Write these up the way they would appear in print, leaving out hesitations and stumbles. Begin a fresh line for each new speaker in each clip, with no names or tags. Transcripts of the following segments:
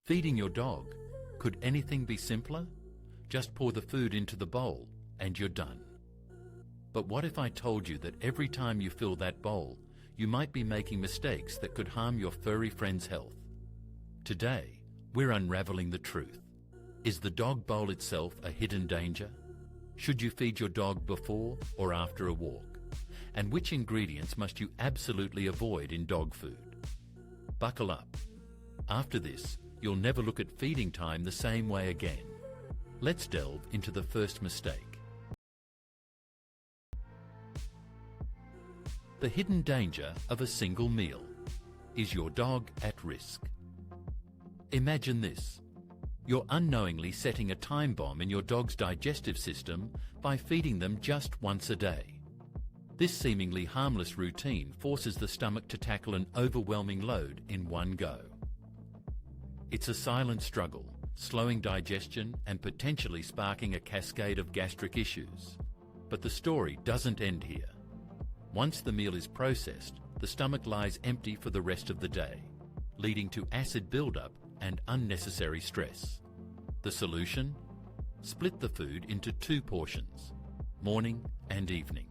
Feeding your dog. Could anything be simpler? Just pour the food into the bowl and you're done. But what if I told you that every time you fill that bowl, you might be making mistakes that could harm your furry friend's health? Today, we're unraveling the truth. Is the dog bowl itself a hidden danger? Should you feed your dog before or after a walk? And which ingredients must you absolutely avoid in dog food? Buckle up. After this, you'll never look at feeding time the same way again. Let's delve into the first mistake. The hidden danger of a single meal. Is your dog at risk? Imagine this. You're unknowingly setting a time bomb in your dog's digestive system by feeding them just once a day. This seemingly harmless routine forces the stomach to tackle an overwhelming load in one go. It's a silent struggle, slowing digestion and potentially sparking a cascade of gastric issues. But the story doesn't end here. Once the meal is processed, the stomach lies empty for the rest of the day, leading to acid buildup and unnecessary stress. The solution? Split the food into 2 portions, morning and evening.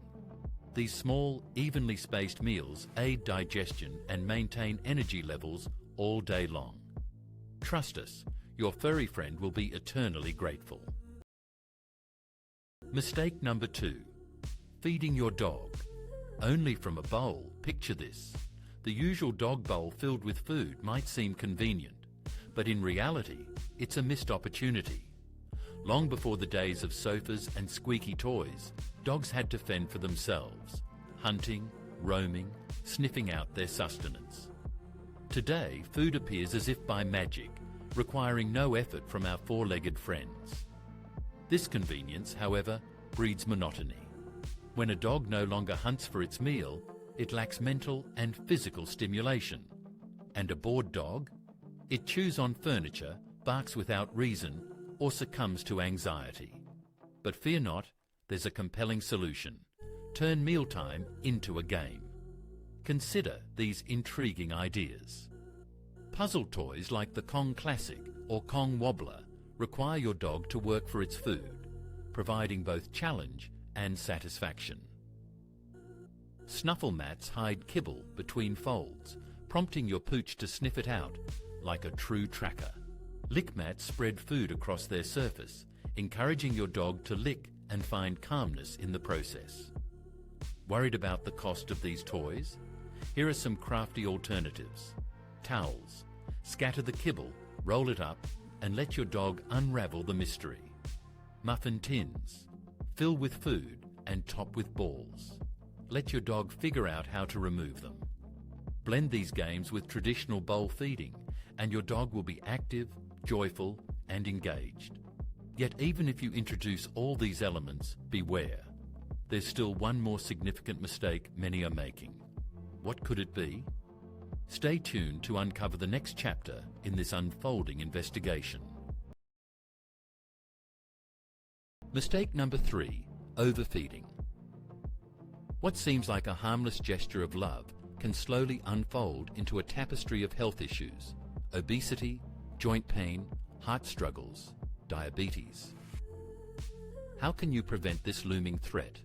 These small, evenly spaced meals aid digestion and maintain energy levels all day long. Trust us, your furry friend will be eternally grateful. Mistake number 2. Feeding your dog. Only from a bowl. Picture this. The usual dog bowl filled with food might seem convenient, but in reality, it's a missed opportunity. Long before the days of sofas and squeaky toys, dogs had to fend for themselves, hunting, roaming, sniffing out their sustenance. Today, food appears as if by magic, requiring no effort from our 4-legged friends. This convenience, however, breeds monotony. When a dog no longer hunts for its meal, it lacks mental and physical stimulation. And a bored dog? It chews on furniture, barks without reason, or succumbs to anxiety. But fear not, there's a compelling solution. Turn mealtime into a game. Consider these intriguing ideas. Puzzle toys like the Kong Classic or Kong Wobbler require your dog to work for its food, providing both challenge and satisfaction. Snuffle mats hide kibble between folds, prompting your pooch to sniff it out like a true tracker. Lick mats spread food across their surface, encouraging your dog to lick and find calmness in the process. Worried about the cost of these toys? Here are some crafty alternatives. Towels. Scatter the kibble, roll it up, and let your dog unravel the mystery. Muffin tins. Fill with food and top with balls. Let your dog figure out how to remove them. Blend these games with traditional bowl feeding, and your dog will be active, joyful, and engaged. Yet even if you introduce all these elements, beware. There's still one more significant mistake many are making. What could it be? Stay tuned to uncover the next chapter in this unfolding investigation. Mistake number 3, overfeeding. What seems like a harmless gesture of love can slowly unfold into a tapestry of health issues: obesity, joint pain, heart struggles, diabetes. How can you prevent this looming threat?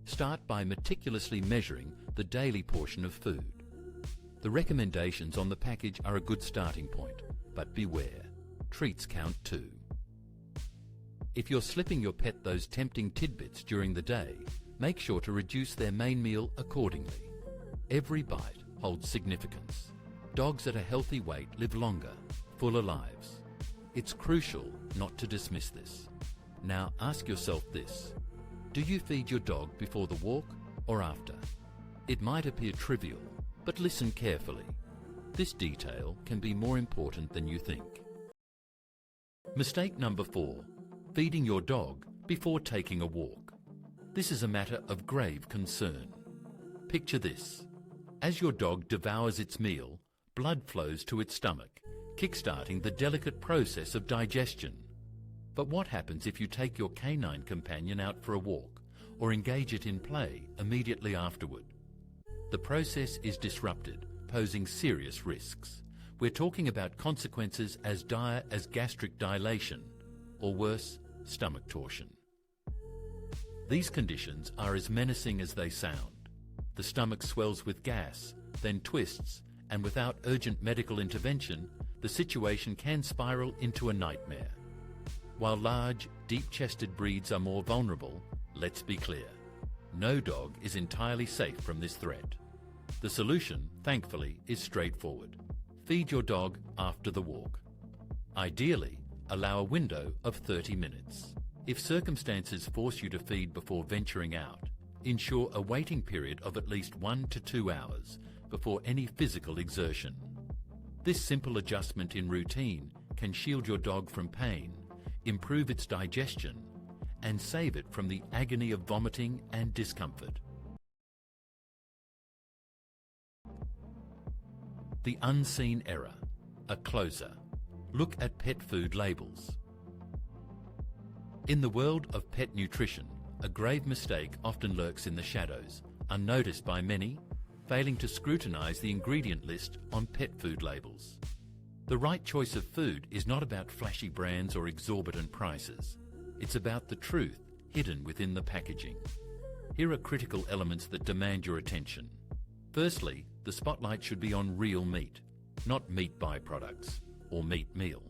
Start by meticulously measuring the daily portion of food. The recommendations on the package are a good starting point, but beware, treats count too. If you're slipping your pet those tempting tidbits during the day, make sure to reduce their main meal accordingly. Every bite holds significance. Dogs at a healthy weight live longer, fuller lives. It's crucial not to dismiss this. Now ask yourself this: do you feed your dog before the walk or after? It might appear trivial, but listen carefully. This detail can be more important than you think. Mistake number 4. Feeding your dog before taking a walk. This is a matter of grave concern. Picture this. As your dog devours its meal, blood flows to its stomach, kickstarting the delicate process of digestion. But what happens if you take your canine companion out for a walk or engage it in play immediately afterward? The process is disrupted, posing serious risks. we're talking about consequences as dire as gastric dilation, or worse, stomach torsion. These conditions are as menacing as they sound. The stomach swells with gas, then twists, and without urgent medical intervention, the situation can spiral into a nightmare. While large, deep-chested breeds are more vulnerable, let's be clear, no dog is entirely safe from this threat. The solution, thankfully, is straightforward. Feed your dog after the walk. Ideally, allow a window of 30 minutes. If circumstances force you to feed before venturing out, ensure a waiting period of at least 1 to 2 hours before any physical exertion. This simple adjustment in routine can shield your dog from pain, improve its digestion, and save it from the agony of vomiting and discomfort. The unseen error, a closer. Look at pet food labels. In the world of pet nutrition, a grave mistake often lurks in the shadows, unnoticed by many, failing to scrutinize the ingredient list on pet food labels. The right choice of food is not about flashy brands or exorbitant prices. It's about the truth hidden within the packaging. Here are critical elements that demand your attention. Firstly, the spotlight should be on real meat, not meat byproducts or meat meal.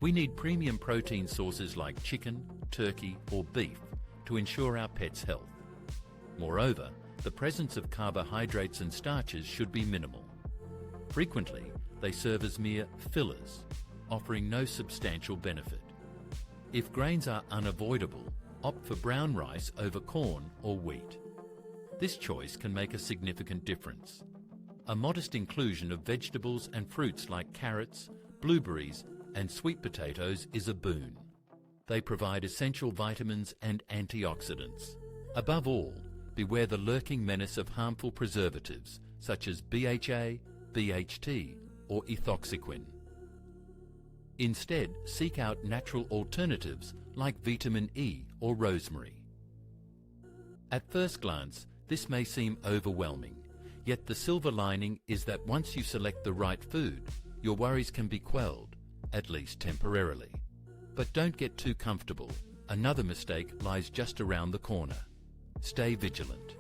We need premium protein sources like chicken, turkey, or beef to ensure our pet's health. Moreover, the presence of carbohydrates and starches should be minimal. Frequently, they serve as mere fillers, offering no substantial benefit. If grains are unavoidable, opt for brown rice over corn or wheat. This choice can make a significant difference. A modest inclusion of vegetables and fruits like carrots, blueberries, and sweet potatoes is a boon. They provide essential vitamins and antioxidants. Above all, beware the lurking menace of harmful preservatives such as BHA, BHT, or ethoxyquin. Instead, seek out natural alternatives like vitamin E or rosemary. At first glance, this may seem overwhelming, yet the silver lining is that once you select the right food, your worries can be quelled, at least temporarily. But don't get too comfortable. Another mistake lies just around the corner. Stay vigilant.